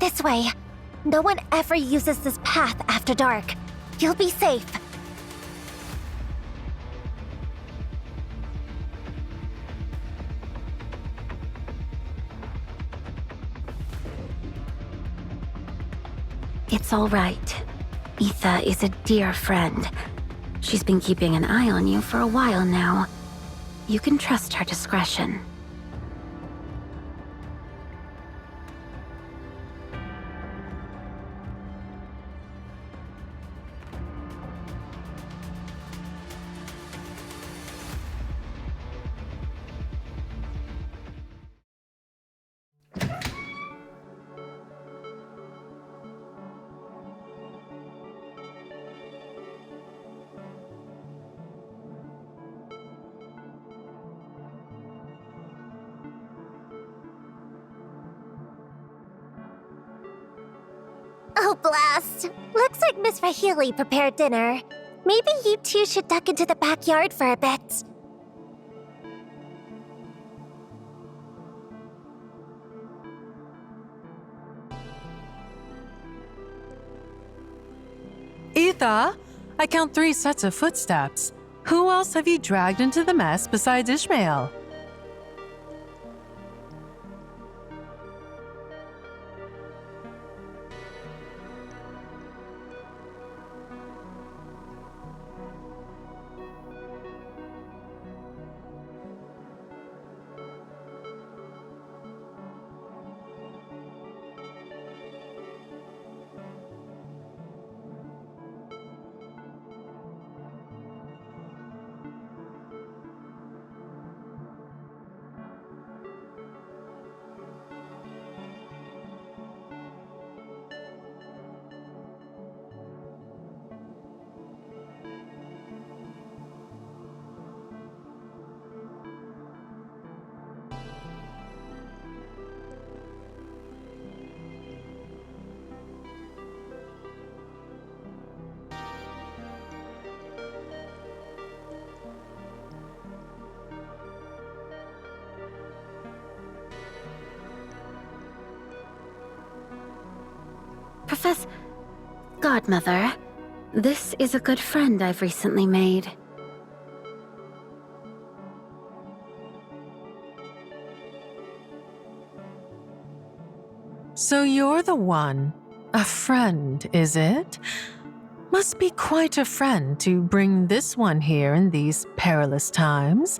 This way. No one ever uses this path after dark. You'll be safe. It's all right. Etha is a dear friend. She's been keeping an eye on you for a while now. You can trust her discretion. Oh, blast! Looks like Miss Parhelion prepared dinner. Maybe you two should duck into the backyard for a bit. Etha, I count 3 sets of footsteps. Who else have you dragged into the mess besides Ishmael? Professor... Godmother, this is a good friend I've recently made. So you're the one. A friend, is it? Must be quite a friend to bring this one here in these perilous times.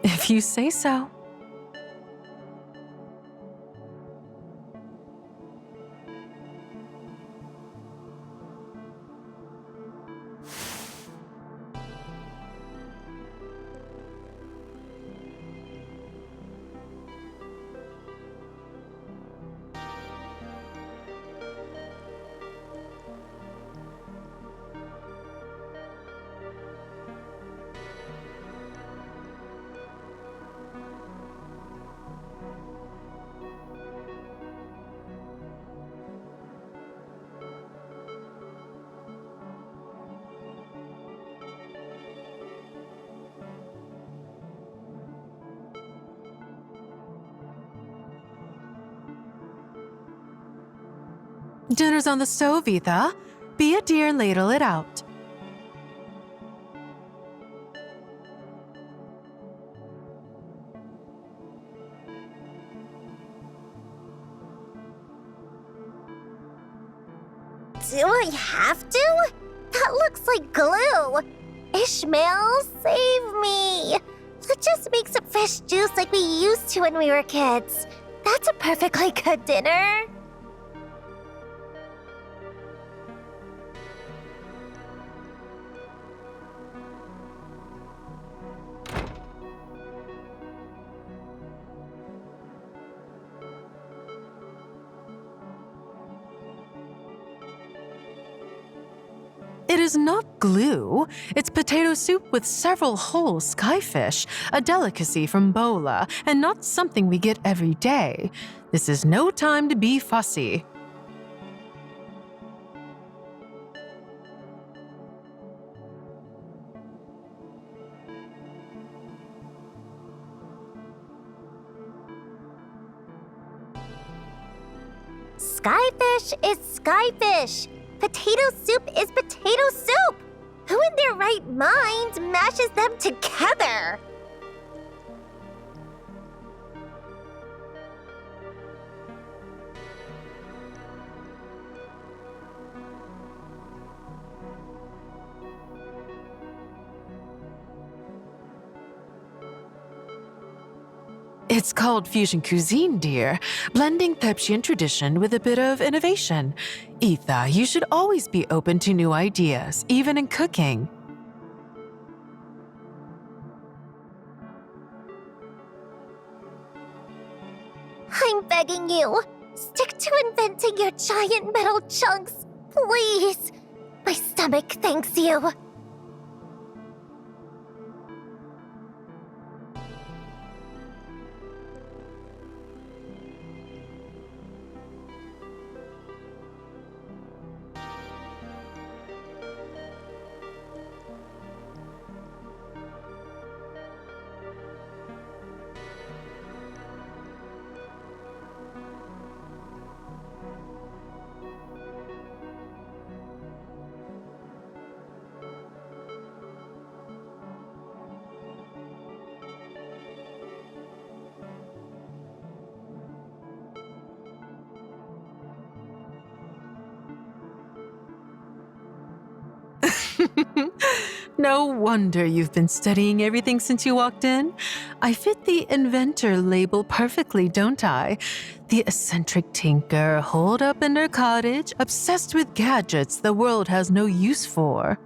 If you say so. Dinner's on the stove, Etha. Be a dear and ladle it out. Do I have to? That looks like glue. Ishmael, save me. Let's just make some fresh juice like we used to when we were kids. That's a perfectly good dinner. It is not glue. It's potato soup with several whole skyfish, a delicacy from Bola, and not something we get every day. This is no time to be fussy. Skyfish is skyfish. Potato soup is potato soup. Who in their right mind mashes them together? It's called fusion cuisine, dear, blending Pepsian tradition with a bit of innovation. Etha, you should always be open to new ideas, even in cooking. I'm begging you, stick to inventing your giant metal chunks, please. My stomach thanks you. No wonder you've been studying everything since you walked in. I fit the inventor label perfectly, don't I? The eccentric tinker, holed up in her cottage, obsessed with gadgets the world has no use for.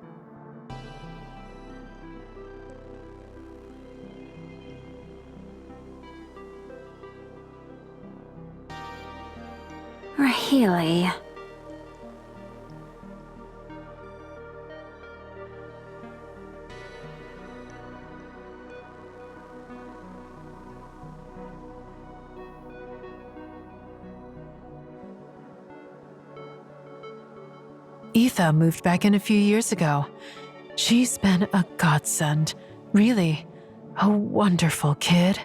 Rahili. Etha moved back in a few years ago. She's been a godsend. Really, a wonderful kid.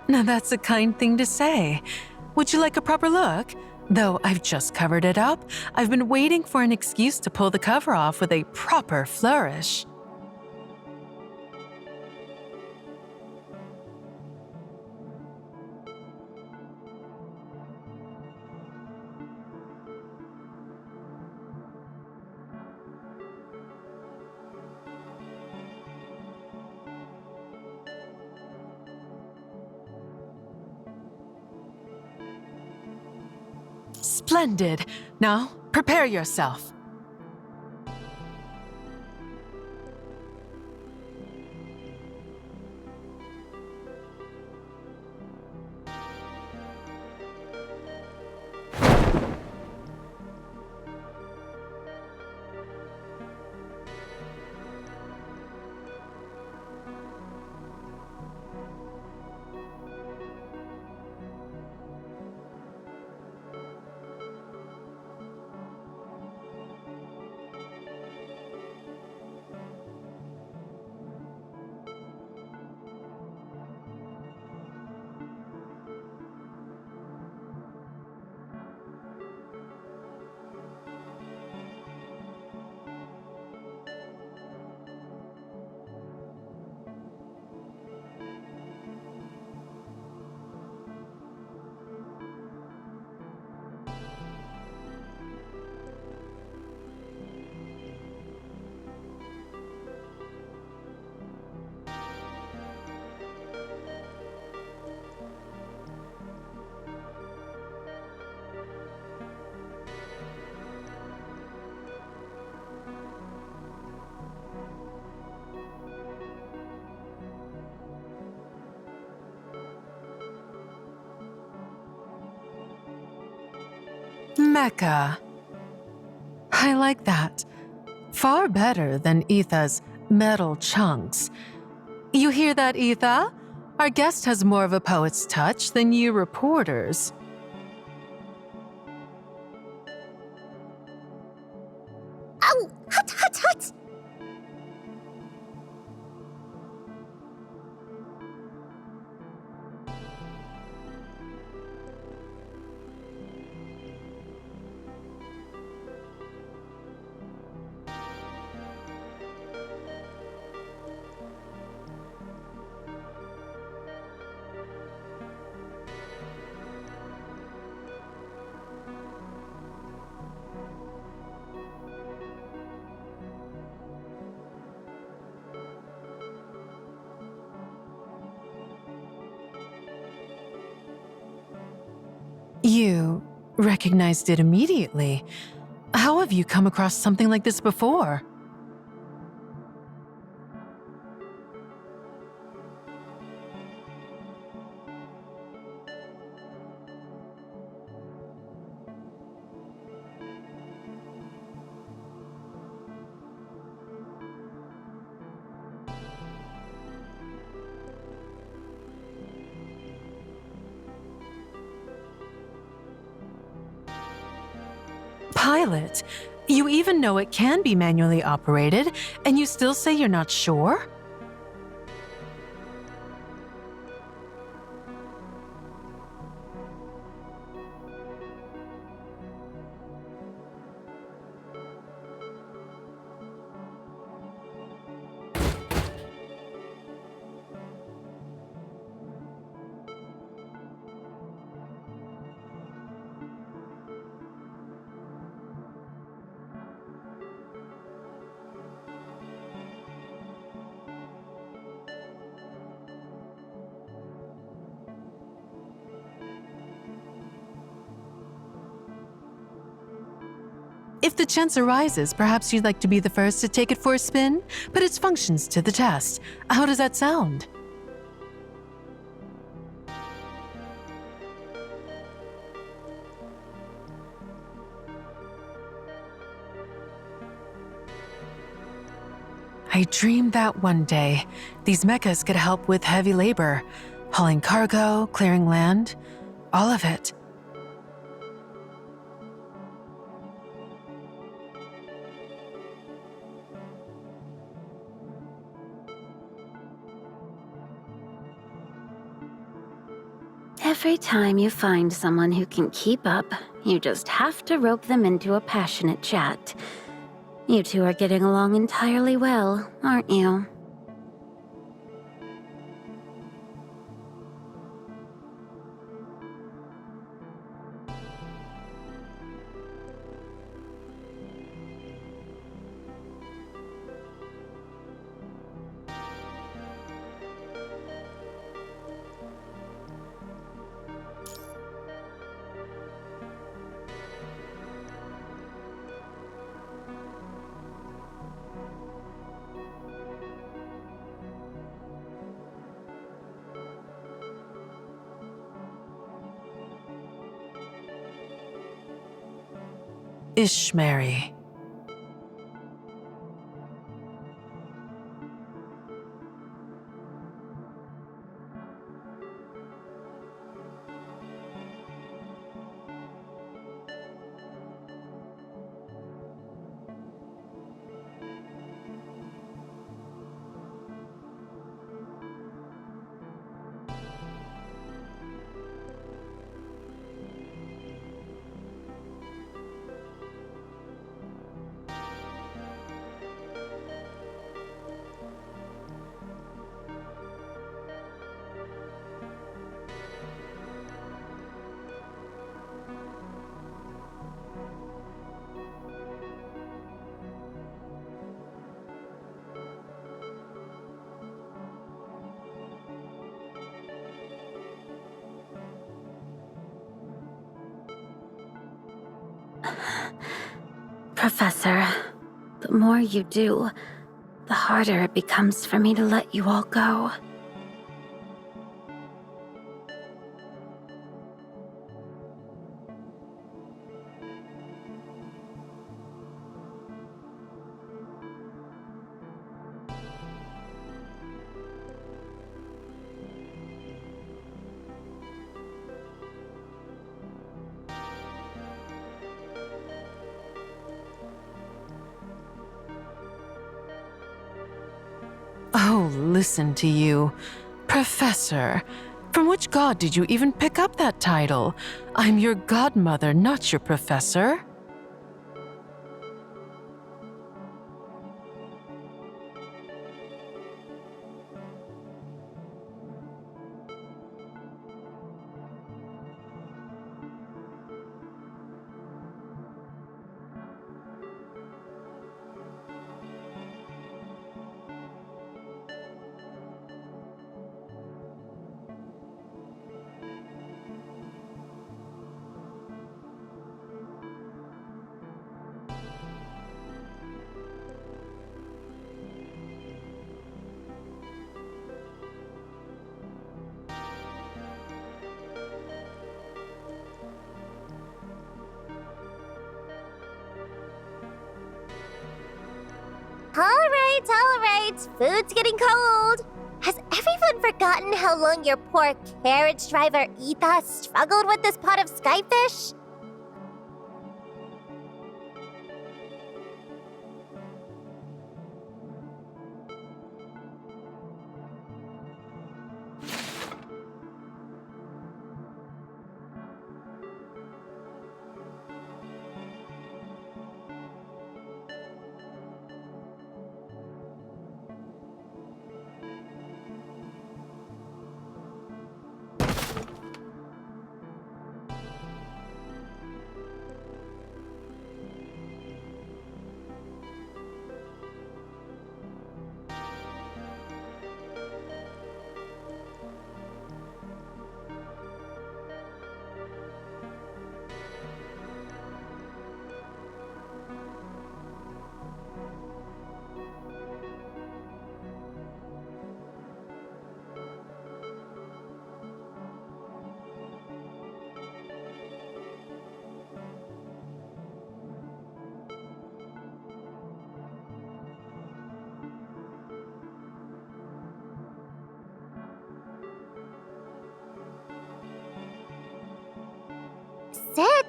Now that's a kind thing to say. Would you like a proper look? Though I've just covered it up, I've been waiting for an excuse to pull the cover off with a proper flourish. Splendid! Now, prepare yourself. Mecha. I like that. Far better than Etha's metal chunks. You hear that, Etha? Our guest has more of a poet's touch than you reporters. Oh, hut, hut, hut! You recognized it immediately. How have you come across something like this before? Pilot, you even know it can be manually operated, and you still say you're not sure? If the chance arises, perhaps you'd like to be the first to take it for a spin? Put its functions to the test. How does that sound? I dreamed that one day, these mechas could help with heavy labor, hauling cargo, clearing land, all of it. Every time you find someone who can keep up, you just have to rope them into a passionate chat. You two are getting along entirely well, aren't you? Ishmael. Professor, the more you do, the harder it becomes for me to let you all go. Oh, listen to you. Professor. From which god did you even pick up that title? I'm your godmother, not your professor. All right. Food's getting cold. Has everyone forgotten how long your poor carriage driver Etha struggled with this pot of skyfish?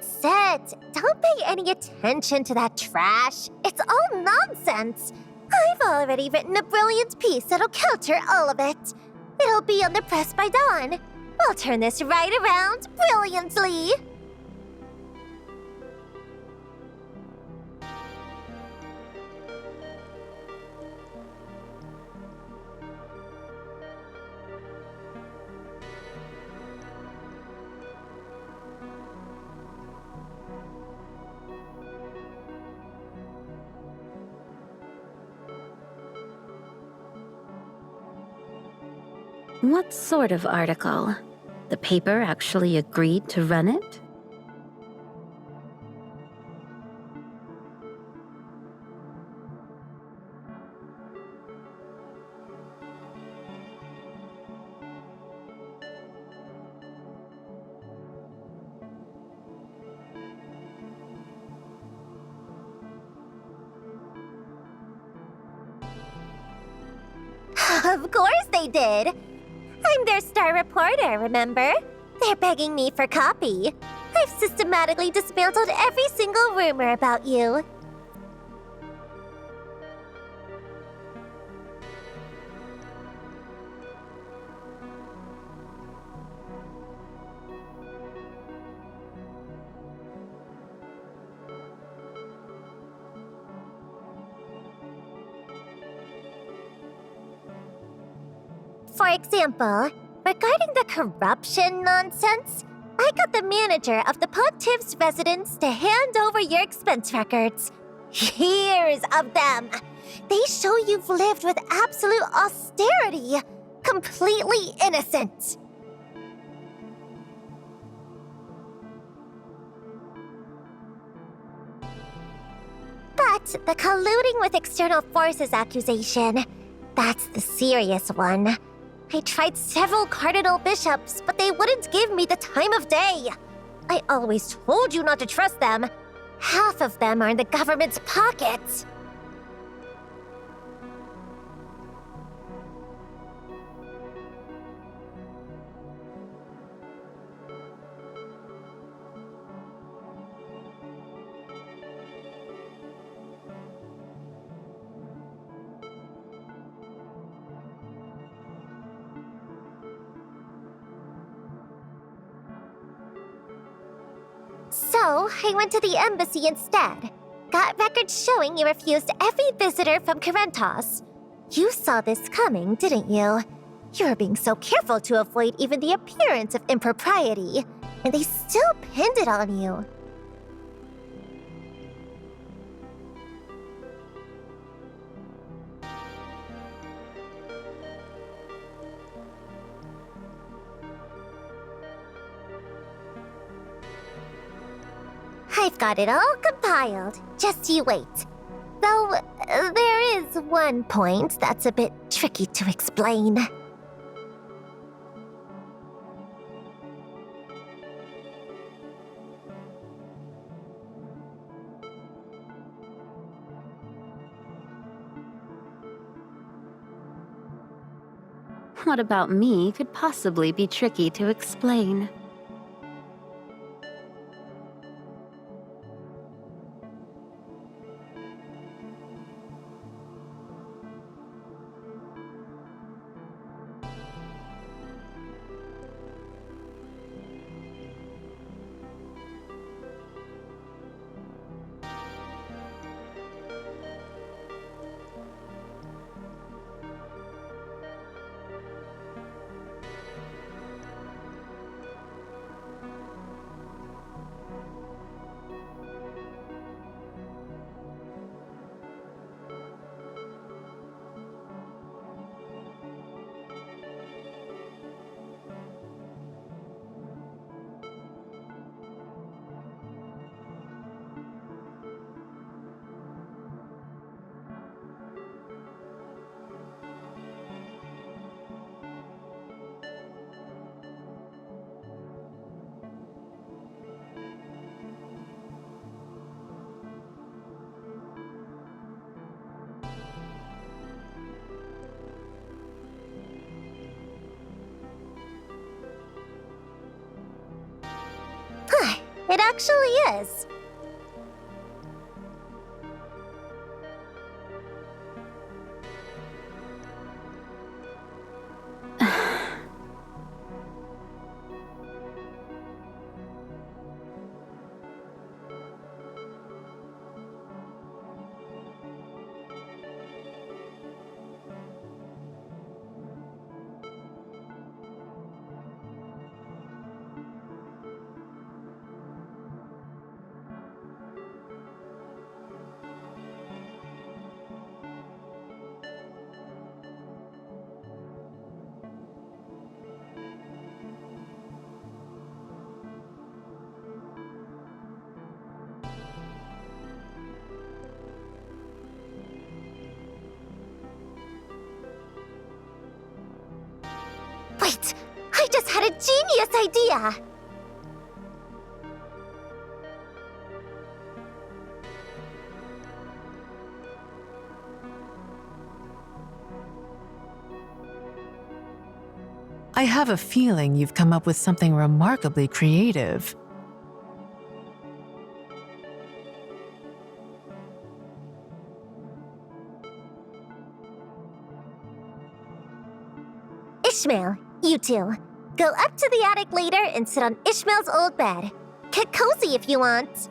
Sit. Don't pay any attention to that trash. It's all nonsense. I've already written a brilliant piece that'll counter all of it. It'll be on the press by dawn. I'll turn this right around brilliantly. What sort of article? The paper actually agreed to run it? Of course they did. I'm their star reporter, remember? They're begging me for copy. I've systematically dismantled every single rumor about you. For example, regarding the corruption nonsense, I got the manager of the Pontiff's residence to hand over your expense records. Years of them. They show you've lived with absolute austerity. Completely innocent. But the colluding with external forces accusation, that's the serious one. I tried several cardinal bishops, but they wouldn't give me the time of day. I always told you not to trust them. Half of them are in the government's pockets. So, I went to the embassy instead. Got records showing you refused every visitor from Corentos. You saw this coming, didn't you? You were being so careful to avoid even the appearance of impropriety, and they still pinned it on you. I've got it all compiled. Just you wait. Though, there is one point that's a bit tricky to explain. What about me could possibly be tricky to explain? It actually is. Wait, I just had a genius idea! I have a feeling you've come up with something remarkably creative. Ishmael, you two. Go up to the attic later and sit on Ishmael's old bed. Get cozy if you want.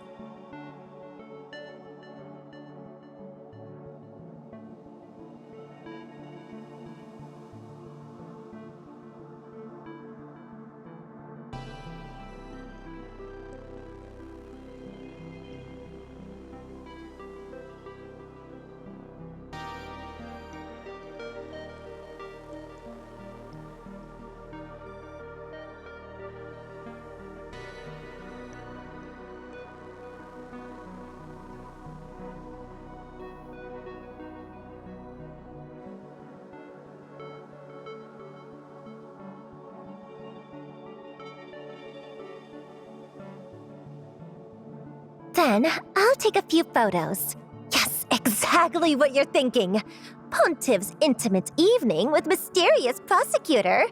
Then, I'll take a few photos. Yes, exactly what you're thinking. Pontiff's intimate evening with mysterious prosecutor,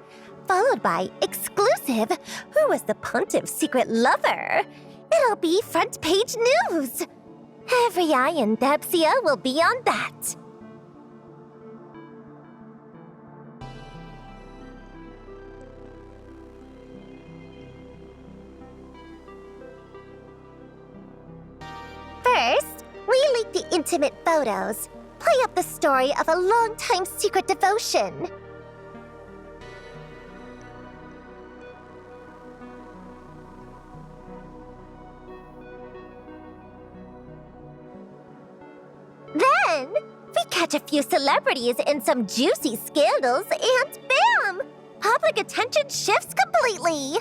followed by exclusive, who was the Pontiff's secret lover? It'll be front page news. Every eye in Depsia will be on that. intimate photos. Play up the story of a long-time secret devotion. Then, we catch a few celebrities in some juicy scandals and bam! Public attention shifts completely!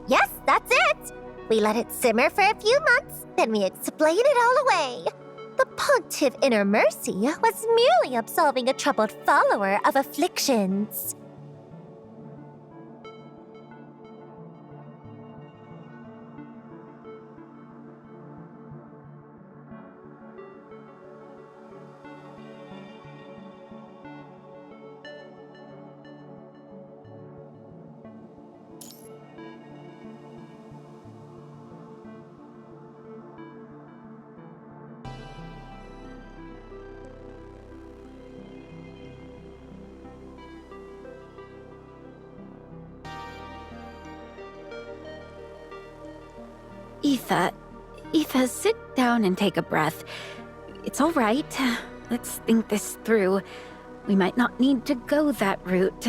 Yes, that's it! We let it simmer for a few months, then we explain it all away. The pontiff in her mercy was merely absolving a troubled follower of afflictions. Etha, sit down and take a breath. It's all right. Let's think this through. We might not need to go that route.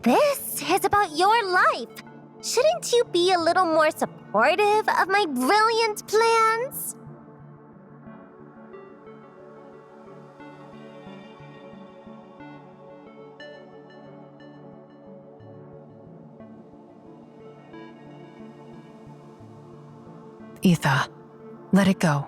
This is about your life. Shouldn't you be a little more supportive of my brilliant plans? Etha, let it go.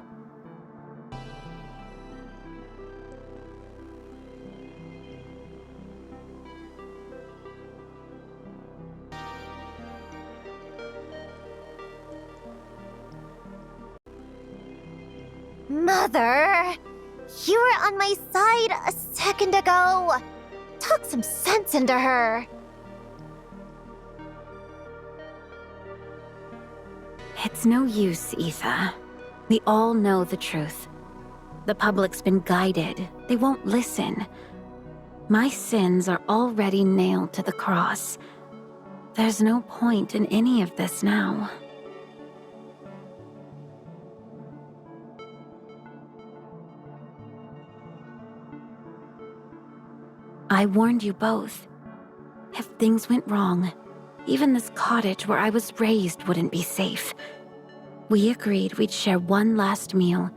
Mother, you were on my side a second ago. Talk some sense into her. It's no use, Etha. We all know the truth. The public's been guided. They won't listen. My sins are already nailed to the cross. There's no point in any of this now. I warned you both. If things went wrong, even this cottage where I was raised wouldn't be safe. We agreed we'd share one last meal,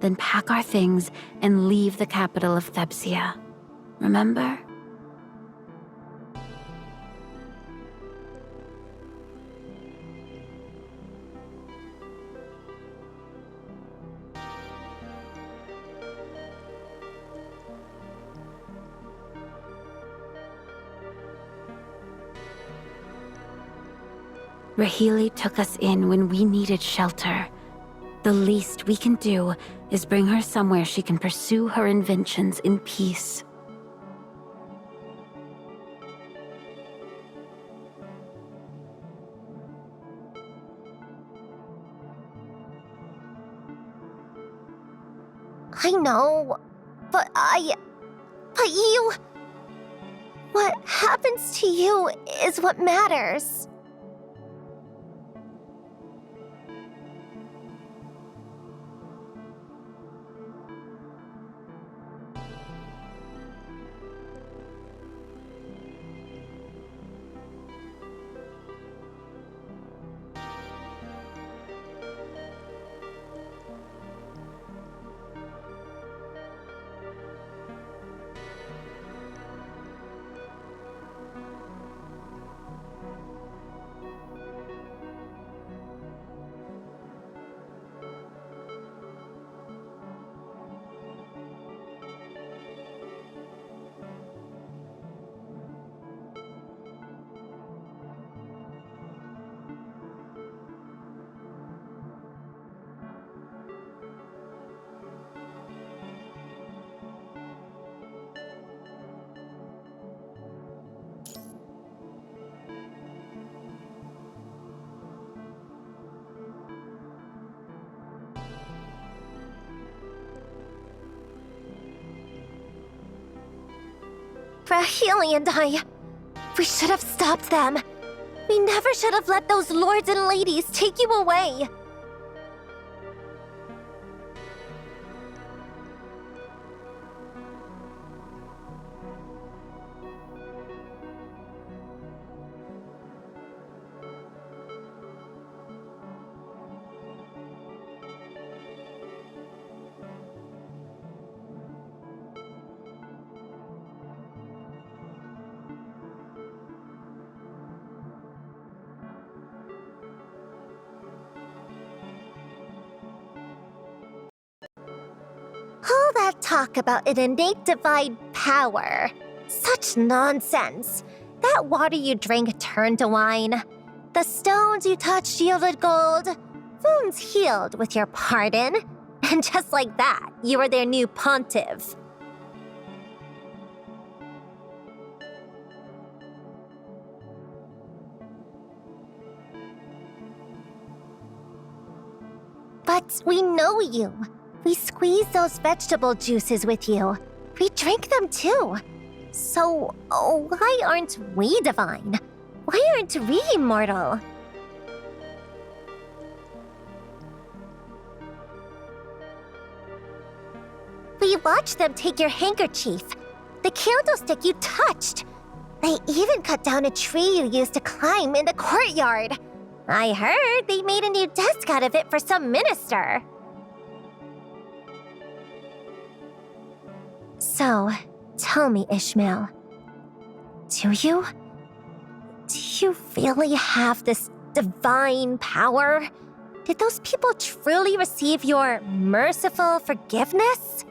then pack our things and leave the capital of Thepsia. Remember? Rahili took us in when we needed shelter. The least we can do is bring her somewhere she can pursue her inventions in peace. I know, but you... What happens to you is what matters. Parhelion and I, we should have stopped them. We never should have let those lords and ladies take you away. All that talk about an innate divine power. Such nonsense. That water you drank turned to wine. The stones you touched yielded gold. Wounds healed with your pardon. And just like that, you were their new pontiff. But we know you. We squeezed those vegetable juices with you. We drank them too. So, why aren't we divine? Why aren't we immortal? We watched them take your handkerchief, the candlestick you touched. They even cut down a tree you used to climb in the courtyard. I heard they made a new desk out of it for some minister. So, tell me, Ishmael, do you really have this divine power? Did those people truly receive your merciful forgiveness?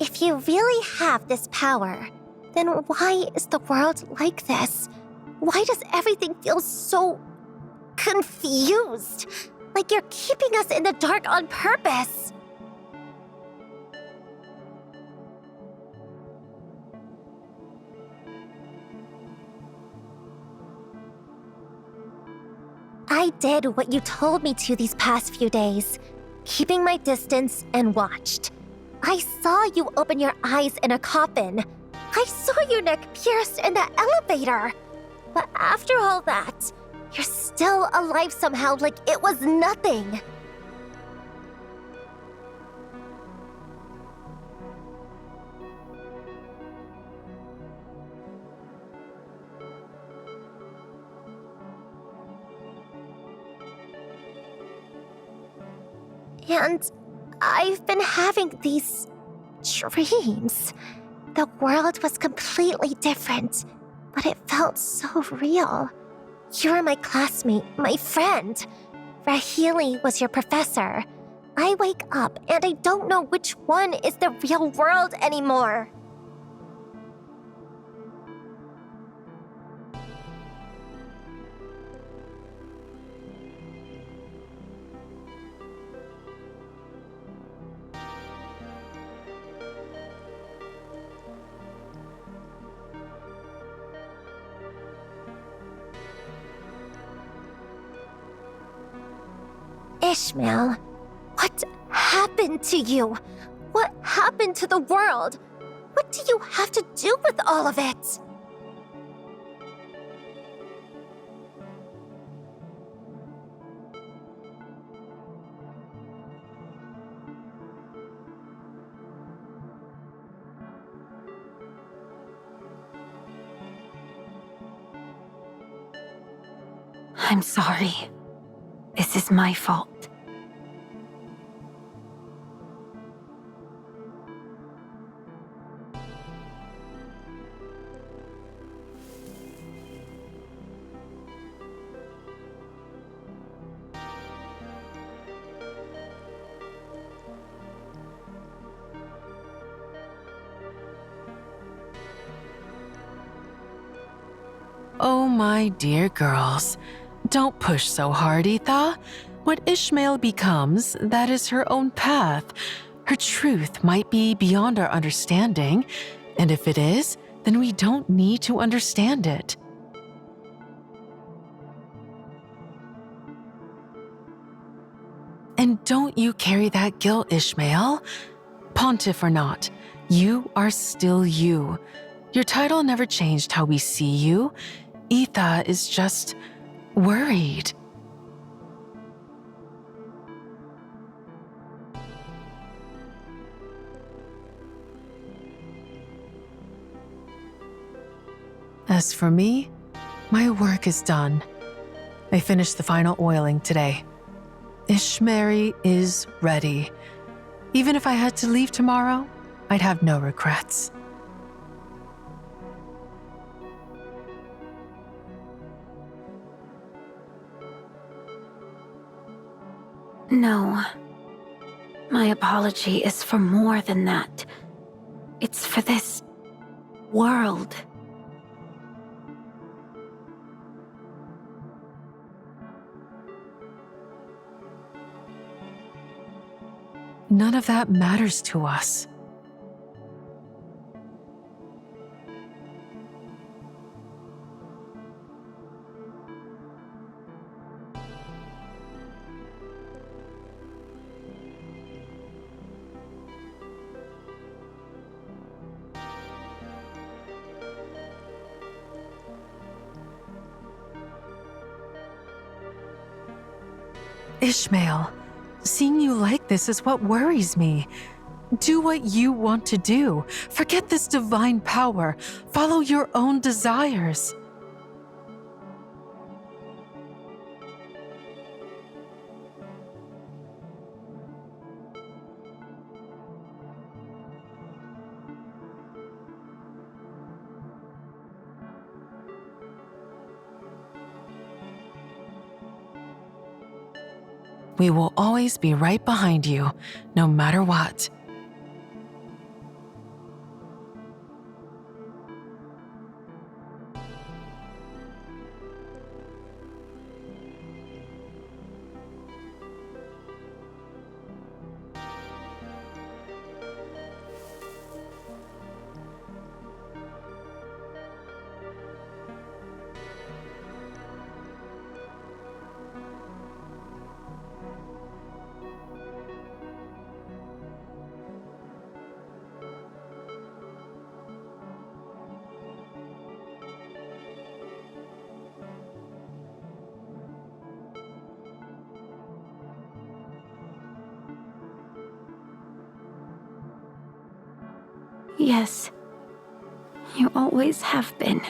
If you really have this power, then why is the world like this? Why does everything feel so confused? Like you're keeping us in the dark on purpose. I did what you told me to these past few days, keeping my distance and watched. I saw you open your eyes in a coffin. I saw your neck pierced in the elevator. But after all that, you're still alive somehow like it was nothing. And I've been having these dreams. The world was completely different, but it felt so real. You were my classmate, my friend. Parhelion was your professor. I wake up and I don't know which one is the real world anymore. Ishmael, what happened to you? What happened to the world? What do you have to do with all of it? I'm sorry. This is my fault. my dear girls. Don't push so hard, Etha. What Ishmael becomes, that is her own path. Her truth might be beyond our understanding, and if it is, then we don't need to understand it. And don't you carry that guilt, Ishmael. Pontiff or not, you are still you. Your title never changed how we see you. Etha is just worried. As for me, my work is done. I finished the final oiling today. Ishmael is ready. Even if I had to leave tomorrow, I'd have no regrets. No. My apology is for more than that. It's for this world. None of that matters to us. Ishmael, seeing you like this is what worries me. Do what you want to do. Forget this divine power. Follow your own desires. We will always be right behind you, no matter what. Yes, you always have been.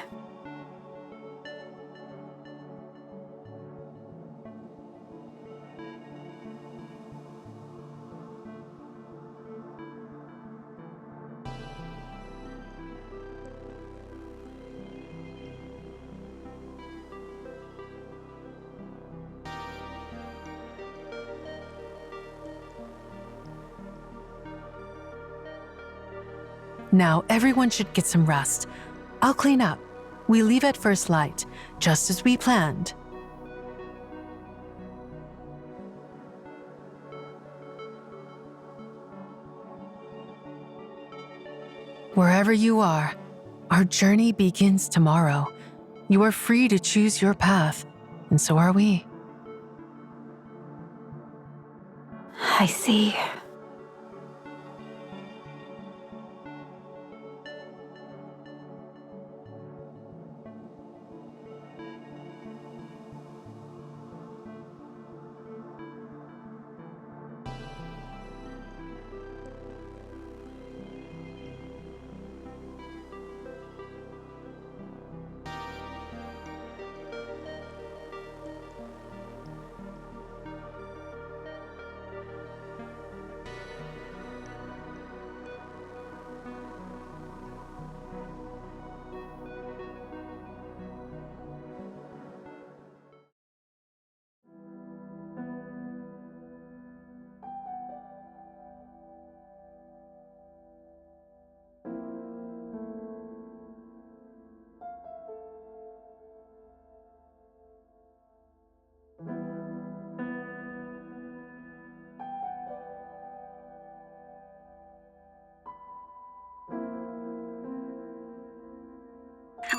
Now everyone should get some rest. I'll clean up. We leave at first light, just as we planned. Wherever you are, our journey begins tomorrow. You are free to choose your path, and so are we. I see.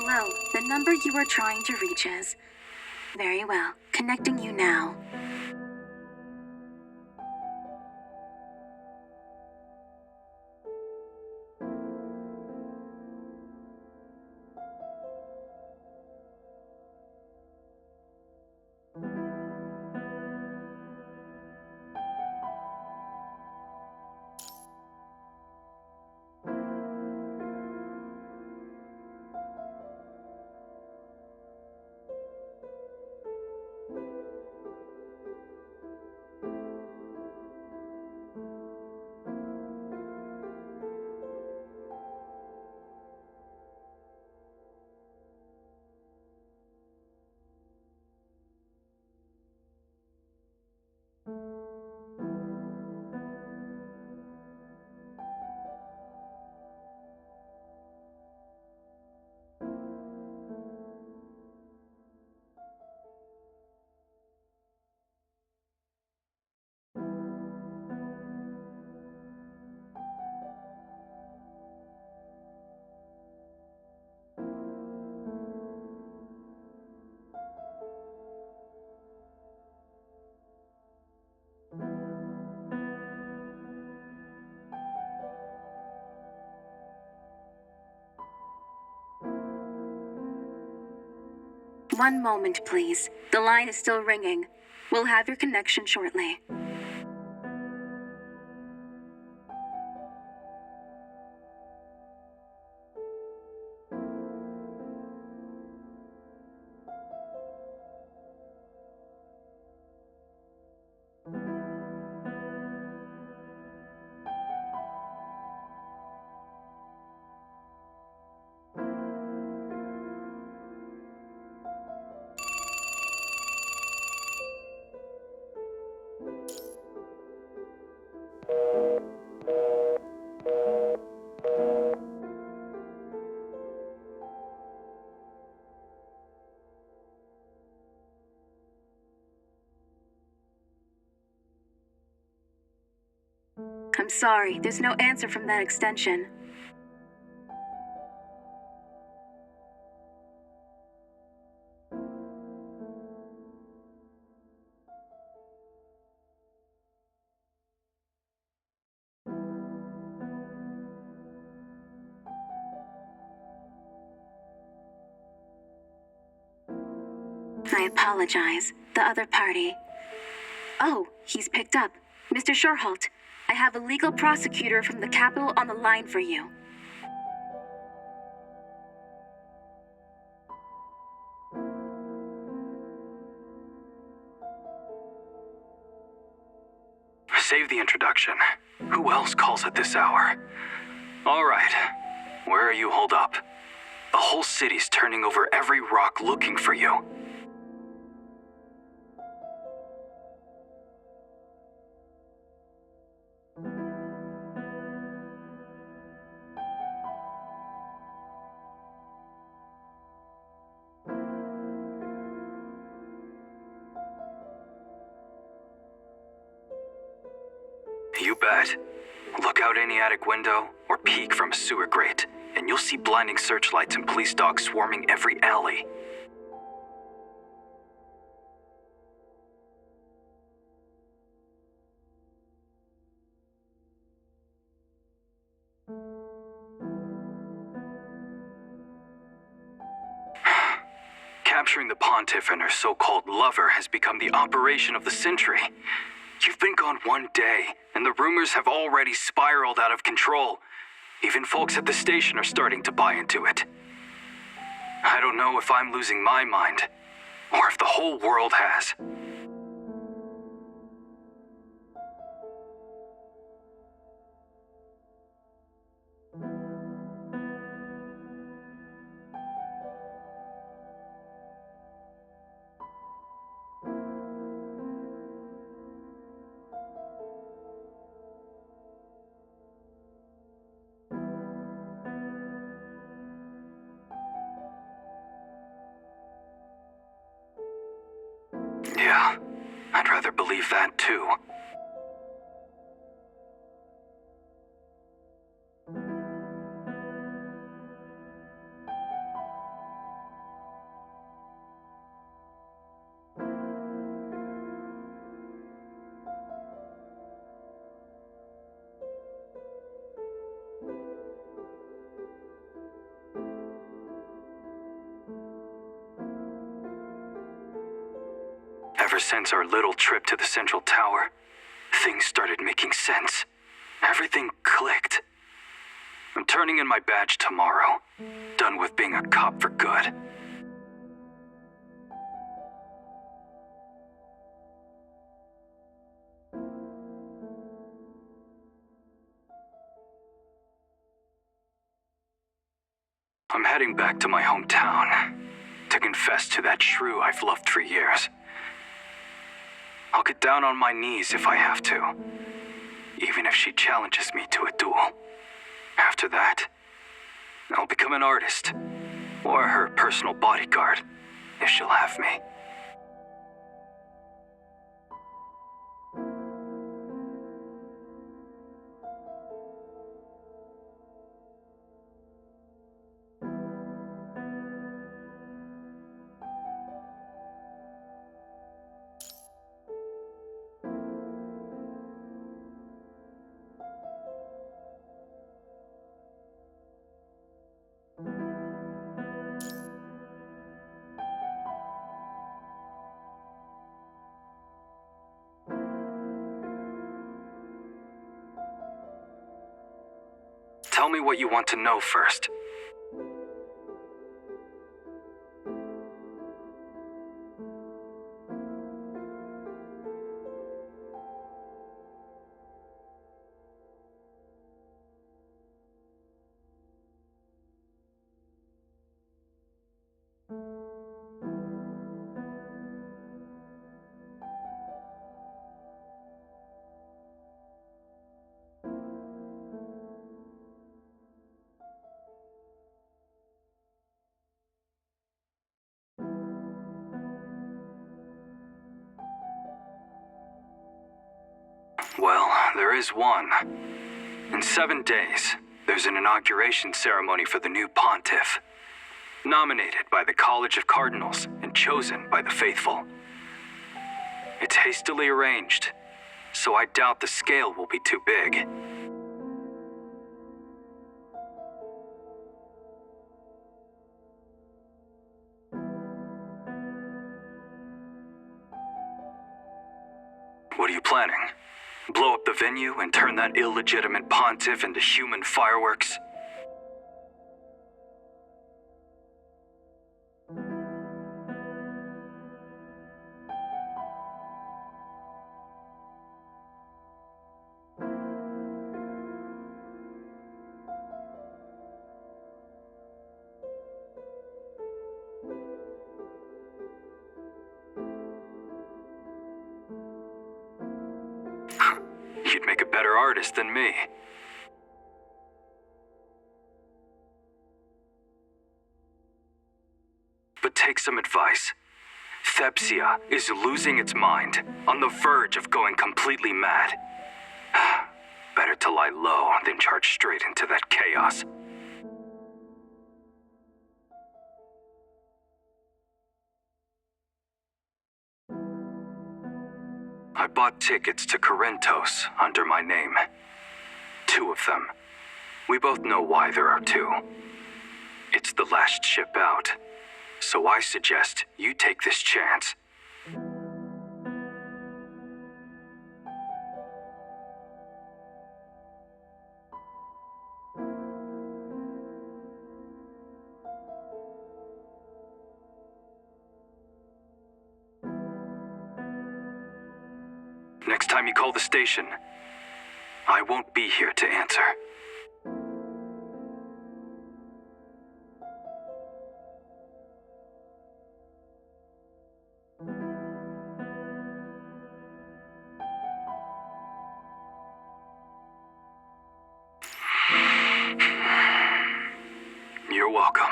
Hello, the number you are trying to reach is... Very well, connecting you now. One moment, please. The line is still ringing. We'll have your connection shortly. I'm sorry, there's no answer from that extension. I apologize. The other party. Oh, he's picked up. Mr. Shorholt, I have a legal prosecutor from the capital on the line for you. Save the introduction. Who else calls at this hour? All right. Where are you holed up? The whole city's turning over every rock looking for you. You bet. Look out any attic window or peek from a sewer grate, and you'll see blinding searchlights and police dogs swarming every alley. Capturing the Pontiff and her so-called lover has become the operation of the century. You've been gone one day, and the rumors have already spiraled out of control. Even folks at the station are starting to buy into it. I don't know if I'm losing my mind, or if the whole world has. Yeah, I'd rather believe that too. Ever since our little trip to the Central Tower, things started making sense. Everything clicked. I'm turning in my badge tomorrow. Done with being a cop for good. I'm heading back to my hometown to confess to that shrew I've loved for years. I'll get down on my knees if I have to, even if she challenges me to a duel. After that, I'll become an artist, or her personal bodyguard, if she'll have me. Tell me what you want to know first. Well, there is one. In 7 days, there's an inauguration ceremony for the new pontiff. Nominated by the College of Cardinals and chosen by the faithful. It's hastily arranged, so I doubt the scale will be too big. What are you planning? Blow up the venue and turn that illegitimate pontiff into human fireworks? You'd make a better artist than me. But take some advice. Thepsia is losing its mind, on the verge of going completely mad. Better to lie low than charge straight into that chaos. I bought tickets to Corinthos under my name. 2 of them. We both know why there are 2. It's the last ship out, so I suggest you take this chance. Next time you call the station, I won't be here to answer. You're welcome.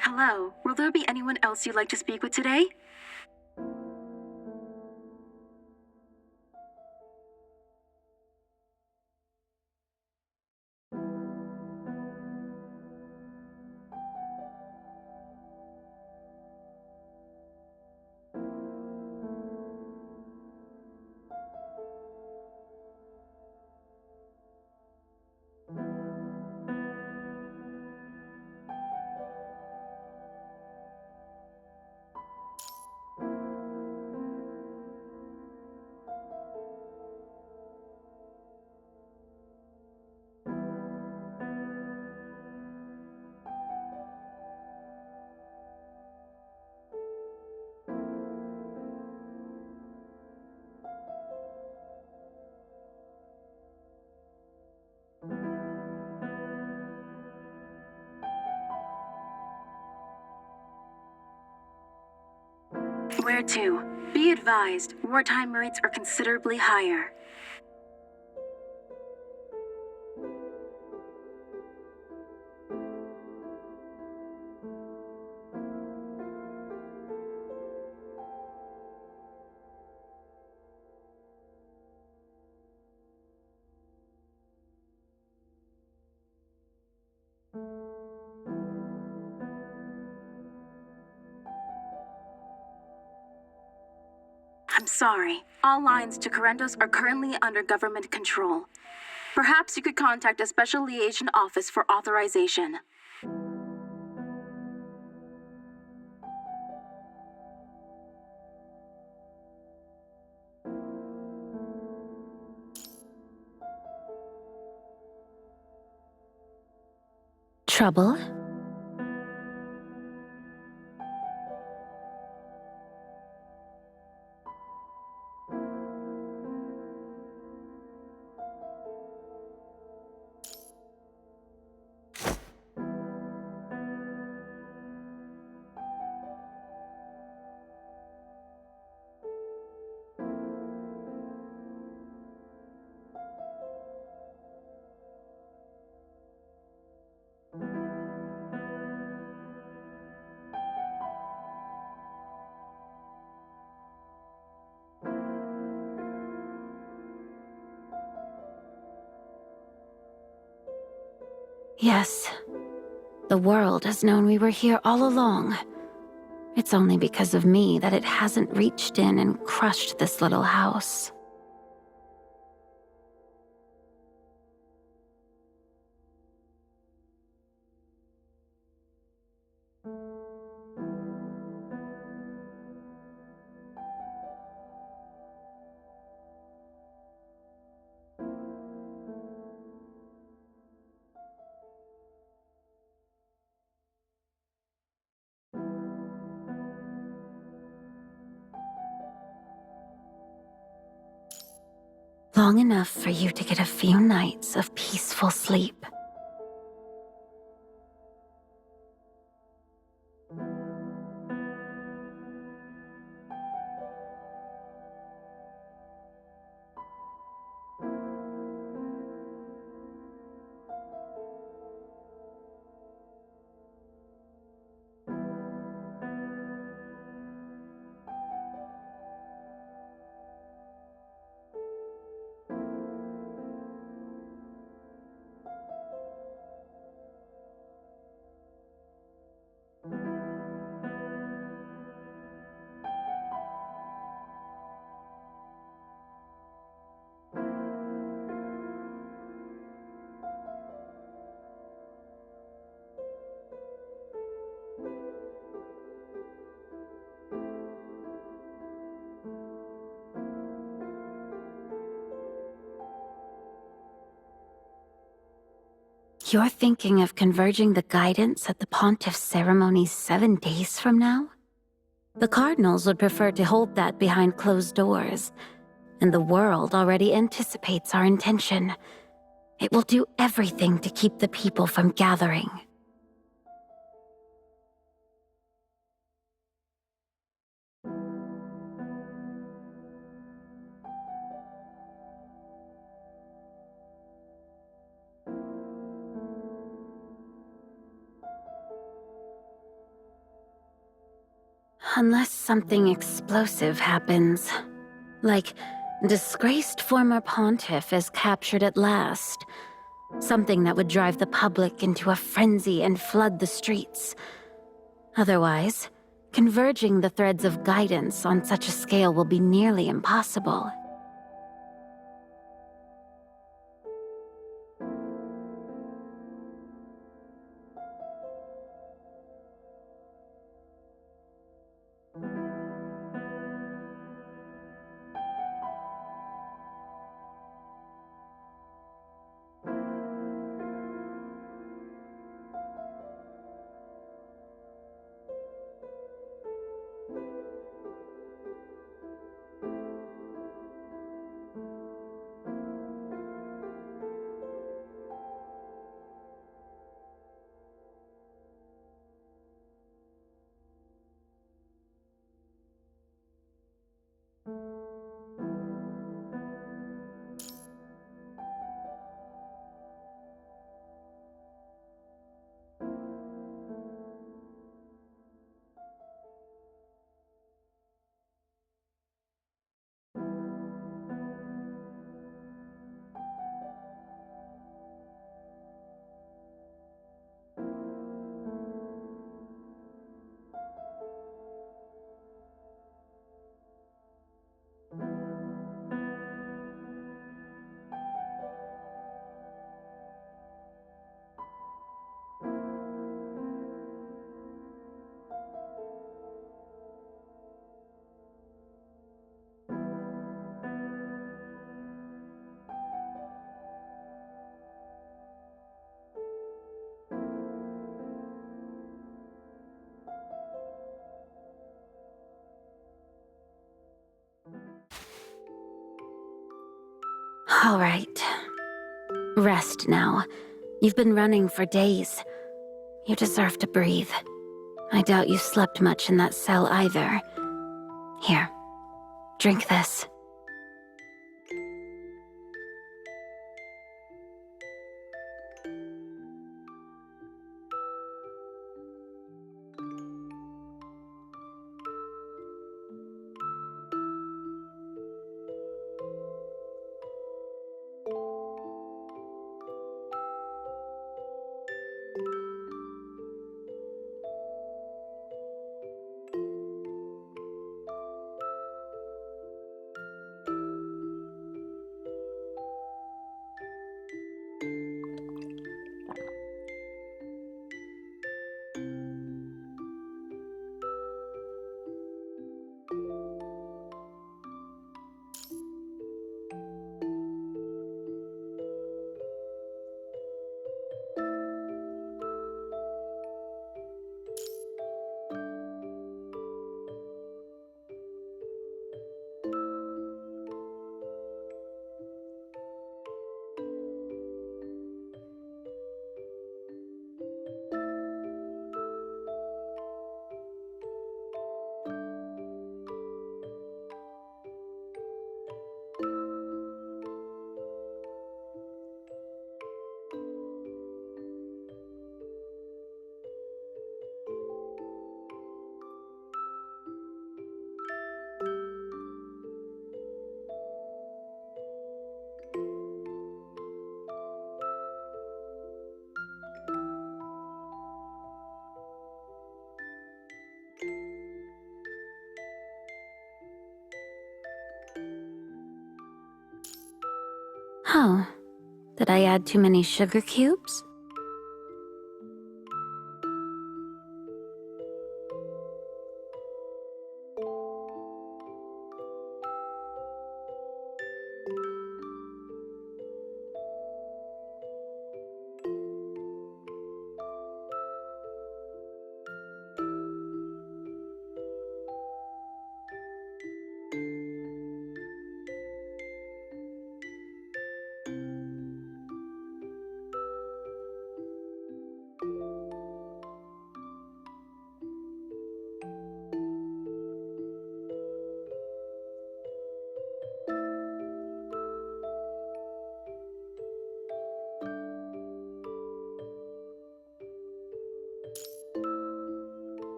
Hello, will there be anyone else you'd like to speak with today? Where to? Be advised, wartime rates are considerably higher. I'm sorry. All lines to Correndos are currently under government control. Perhaps you could contact a special liaison office for authorization. Trouble? Yes. The world has known we were here all along. It's only because of me that it hasn't reached in and crushed this little house. Long enough for you to get a few nights of peaceful sleep. You're thinking of converging the guidance at the Pontiff's ceremony 7 days from now? The Cardinals would prefer to hold that behind closed doors, and the world already anticipates our intention. It will do everything to keep the people from gathering. Unless something explosive happens. Like, disgraced former pontiff is captured at last. Something that would drive the public into a frenzy and flood the streets. Otherwise, converging the threads of guidance on such a scale will be nearly impossible. All right. Rest now. You've been running for days. You deserve to breathe. I doubt you slept much in that cell either. Here, drink this. Oh, did I add too many sugar cubes?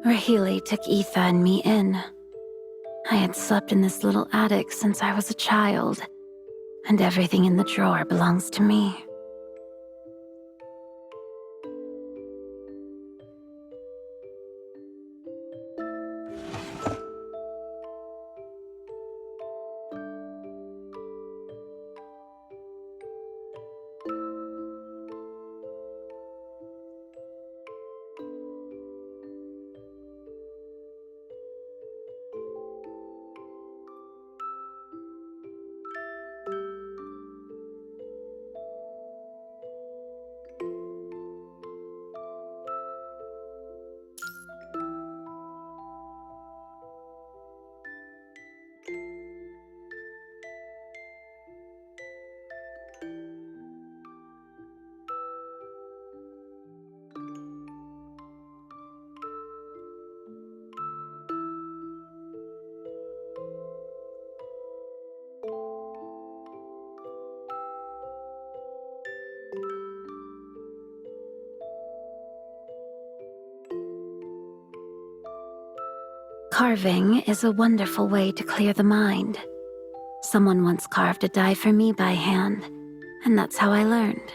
Rahili took Etha and me in. I had slept in this little attic since I was a child, and everything in the drawer belongs to me. Carving is a wonderful way to clear the mind. Someone once carved a die for me by hand, and that's how I learned.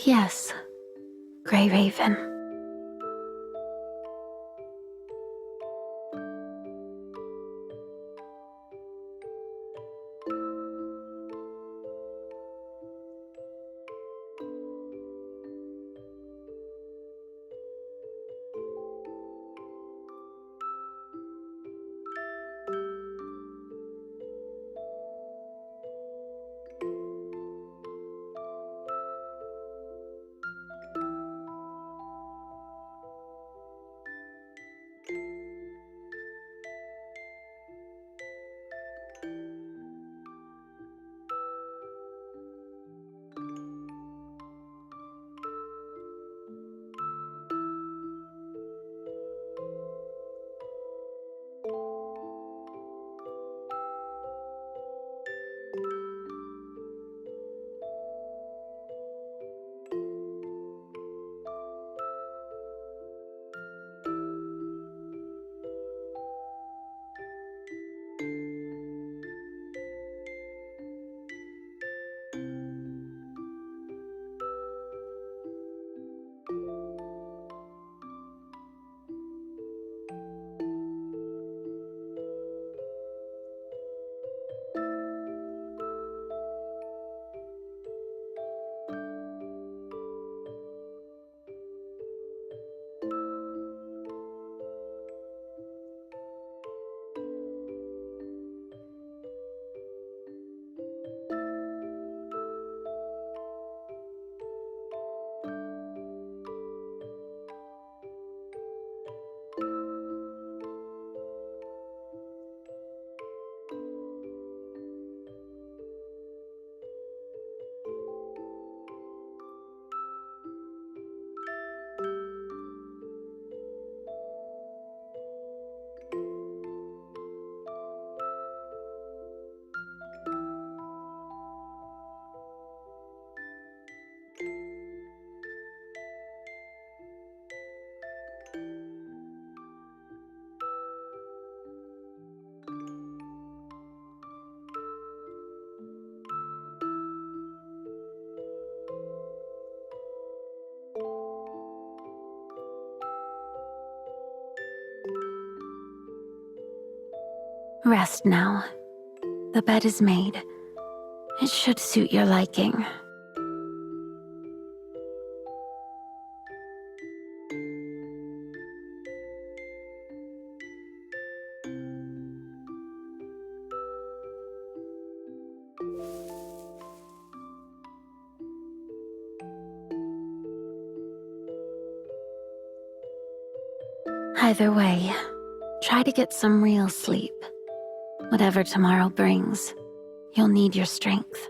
Yes, Grey Raven. Rest now. The bed is made. It should suit your liking. Either way, try to get some real sleep. Whatever tomorrow brings, you'll need your strength.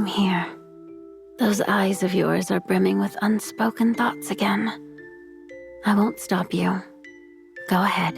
I'm here. Those eyes of yours are brimming with unspoken thoughts again. I won't stop you. Go ahead.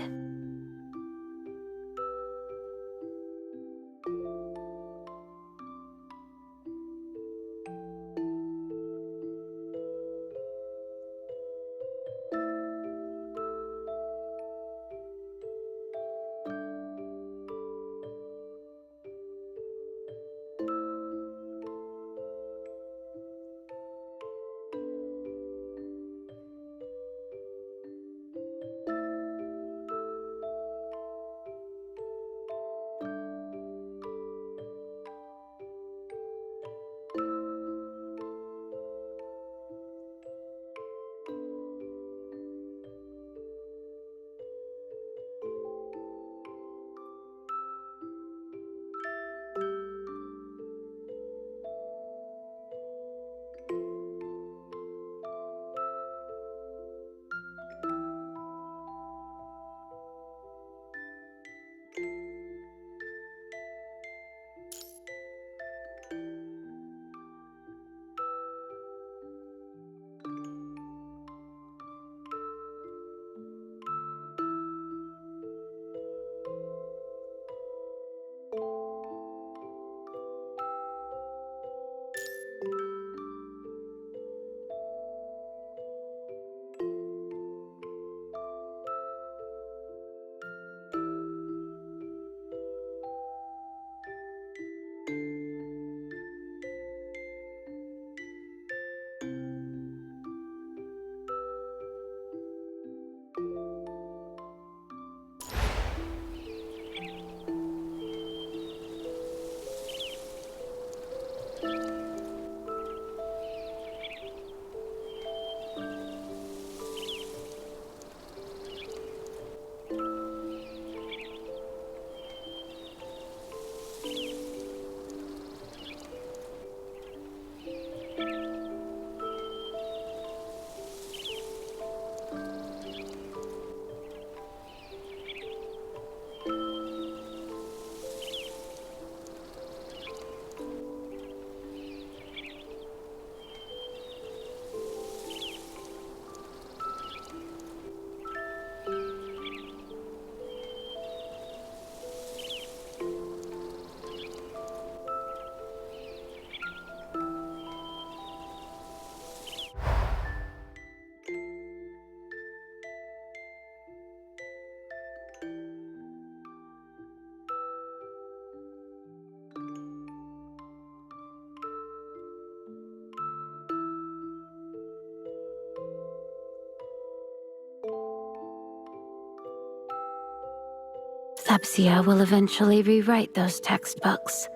Thepsia will eventually rewrite those textbooks.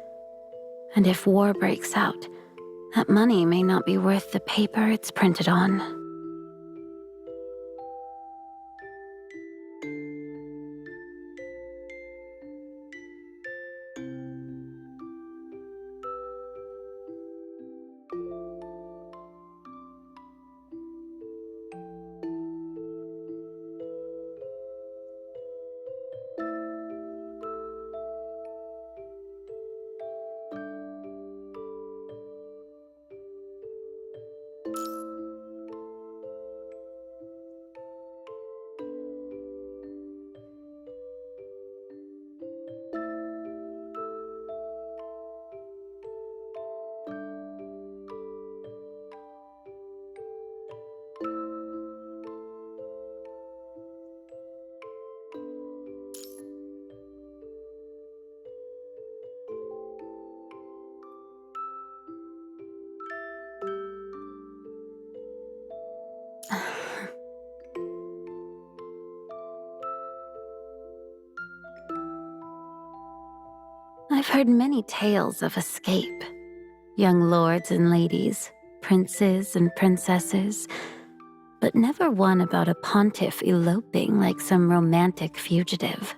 And if war breaks out, that money may not be worth the paper it's printed on. I've heard many tales of escape. Young lords and ladies, princes and princesses, but never one about a pontiff eloping like some romantic fugitive.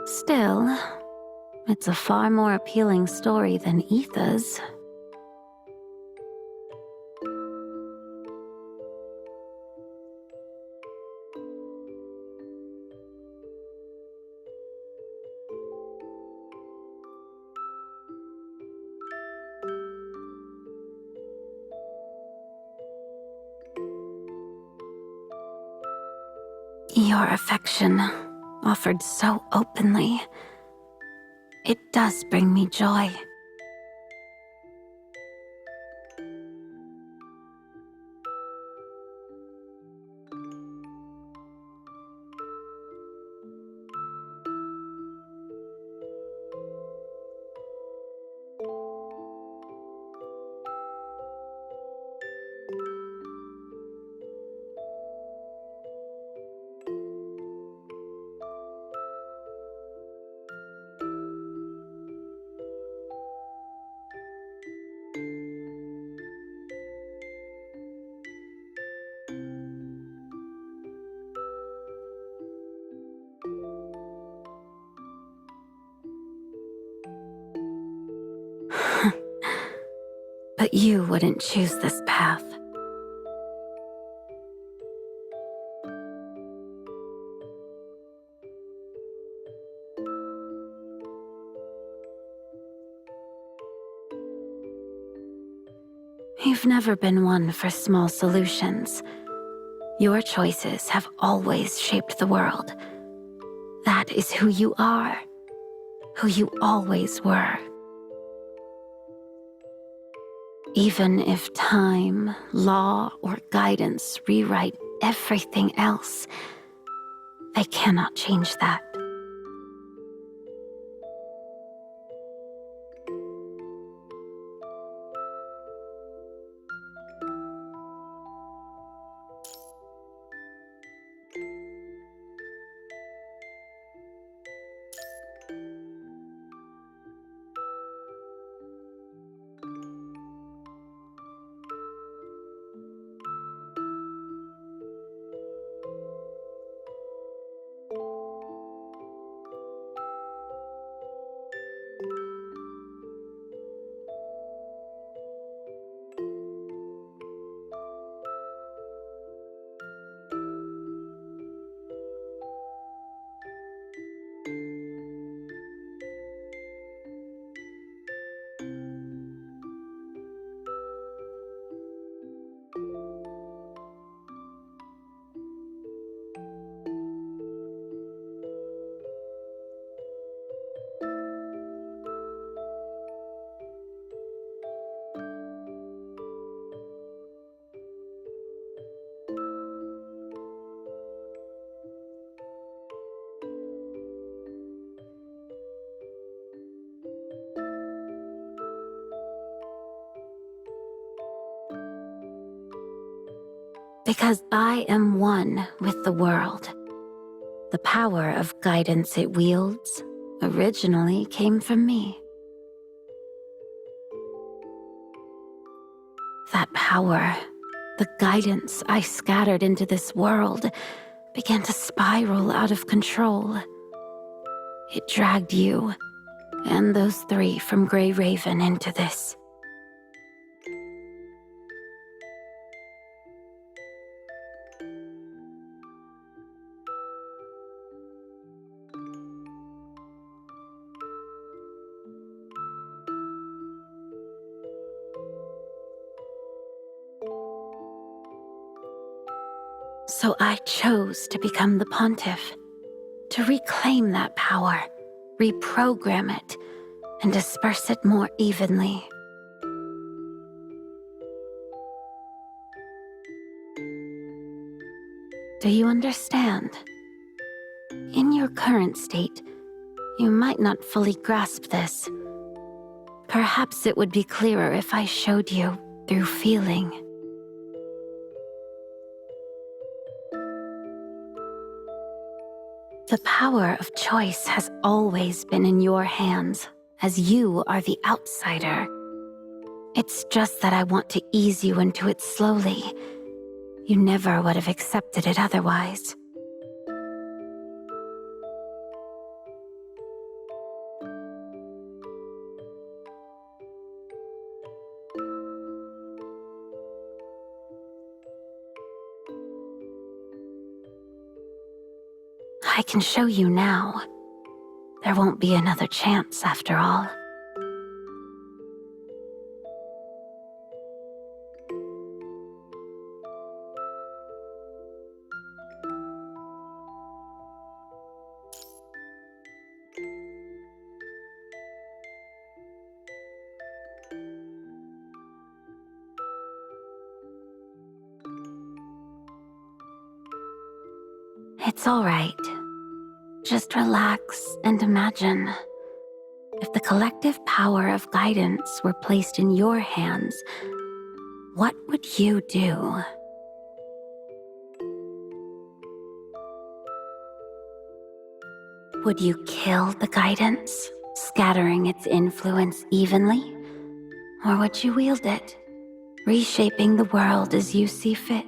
Still, it's a far more appealing story than Etha's. Your affection, offered so openly, it does bring me joy. But you wouldn't choose this path. You've never been one for small solutions. Your choices have always shaped the world. That is who you are, who you always were. Even if time, law, or guidance rewrite everything else, they cannot change that. Because I am one with the world. The power of guidance it wields originally came from me. That power, the guidance I scattered into this world, began to spiral out of control. It dragged you and those three from Grey Raven into this. So I chose to become the pontiff, to reclaim that power, reprogram it, and disperse it more evenly. Do you understand? In your current state, you might not fully grasp this. Perhaps it would be clearer if I showed you through feeling. The power of choice has always been in your hands, as you are the outsider. It's just that I want to ease you into it slowly. You never would have accepted it otherwise. I can show you now. There won't be another chance after all. It's all right. Just relax and imagine. If the collective power of guidance were placed in your hands, what would you do? Would you kill the guidance, scattering its influence evenly? Or would you wield it, reshaping the world as you see fit?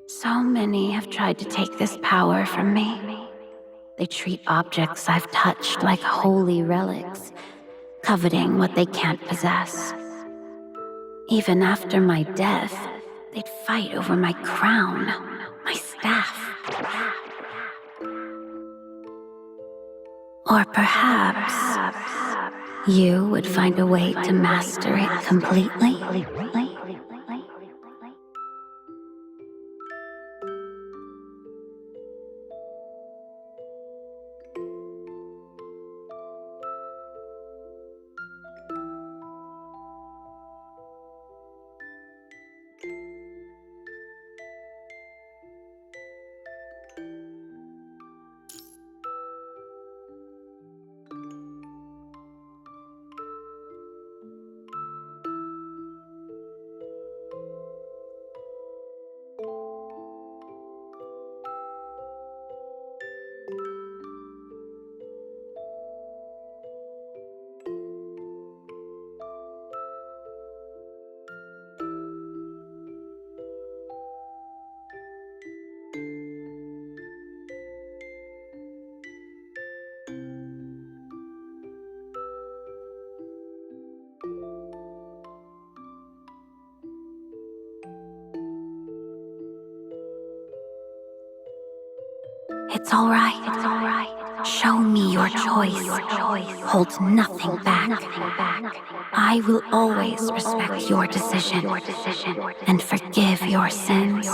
So many have tried to take this power from me. They treat objects I've touched like holy relics, coveting what they can't possess. Even after my death, they'd fight over my crown, my staff. Or perhaps you would find a way to master it completely. It's all right. Show me your choice. Hold nothing back. I will always respect your decision and forgive your sins.